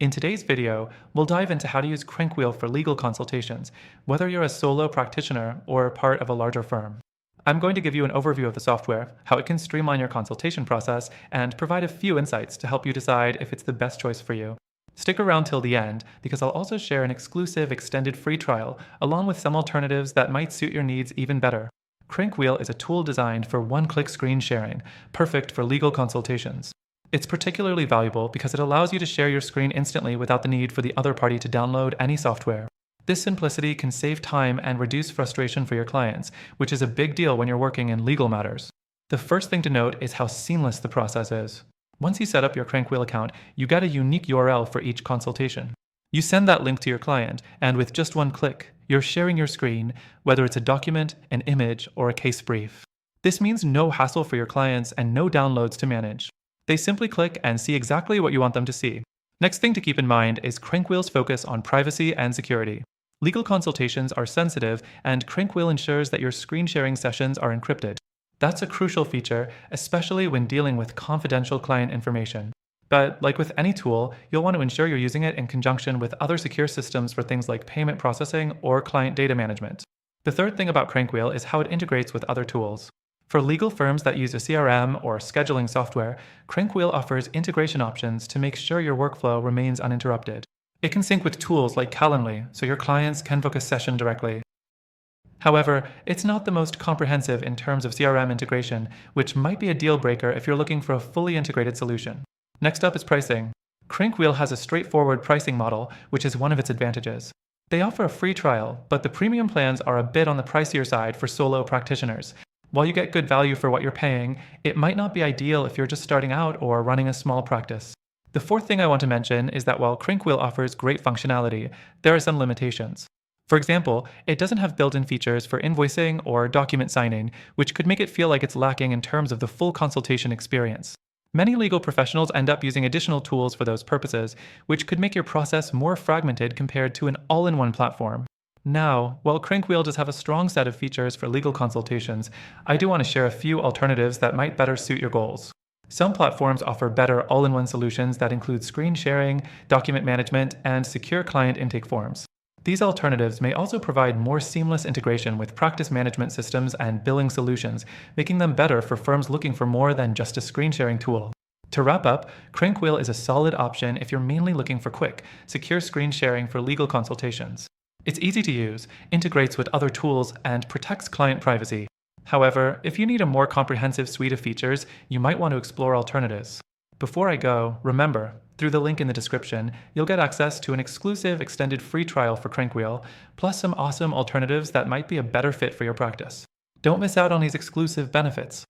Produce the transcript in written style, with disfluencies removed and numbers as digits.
In today's video, we'll dive into how to use CrankWheel for legal consultations, whether you're a solo practitioner or part of a larger firm. I'm going to give you an overview of the software, how it can streamline your consultation process, and provide a few insights to help you decide if it's the best choice for you. Stick around till the end, because I'll also share an exclusive extended free trial, along with some alternatives that might suit your needs even better. CrankWheel is a tool designed for one-click screen sharing, perfect for legal consultations. It's particularly valuable because it allows you to share your screen instantly without the need for the other party to download any software. This simplicity can save time and reduce frustration for your clients, which is a big deal when you're working in legal matters. The first thing to note is how seamless the process is. Once you set up your CrankWheel account, you get a unique URL for each consultation. You send that link to your client, and with just one click, you're sharing your screen, whether it's a document, an image, or a case brief. This means no hassle for your clients and no downloads to manage. They simply click and see exactly what you want them to see. Next thing to keep in mind is CrankWheel's focus on privacy and security. Legal consultations are sensitive, and CrankWheel ensures that your screen sharing sessions are encrypted. That's a crucial feature, especially when dealing with confidential client information. But like with any tool, you'll want to ensure you're using it in conjunction with other secure systems for things like payment processing or client data management. The third thing about CrankWheel is how it integrates with other tools. For legal firms that use a CRM or scheduling software, CrankWheel offers integration options to make sure your workflow remains uninterrupted. It can sync with tools like Calendly, so your clients can book a session directly. However, it's not the most comprehensive in terms of CRM integration, which might be a deal breaker if you're looking for a fully integrated solution. Next up is pricing. CrankWheel has a straightforward pricing model, which is one of its advantages. They offer a free trial, but the premium plans are a bit on the pricier side for solo practitioners. While you get good value for what you're paying, it might not be ideal if you're just starting out or running a small practice. The fourth thing I want to mention is that while CrankWheel offers great functionality, there are some limitations. For example, it doesn't have built-in features for invoicing or document signing, which could make it feel like it's lacking in terms of the full consultation experience. Many legal professionals end up using additional tools for those purposes, which could make your process more fragmented compared to an all-in-one platform. Now, while CrankWheel does have a strong set of features for legal consultations, I do want to share a few alternatives that might better suit your goals. Some platforms offer better all-in-one solutions that include screen sharing, document management, and secure client intake forms. These alternatives may also provide more seamless integration with practice management systems and billing solutions, making them better for firms looking for more than just a screen sharing tool. To wrap up, CrankWheel is a solid option if you're mainly looking for quick, secure screen sharing for legal consultations. It's easy to use, integrates with other tools, and protects client privacy. However, if you need a more comprehensive suite of features, you might want to explore alternatives. Before I go, remember, through the link in the description, you'll get access to an exclusive extended free trial for CrankWheel, plus some awesome alternatives that might be a better fit for your practice. Don't miss out on these exclusive benefits.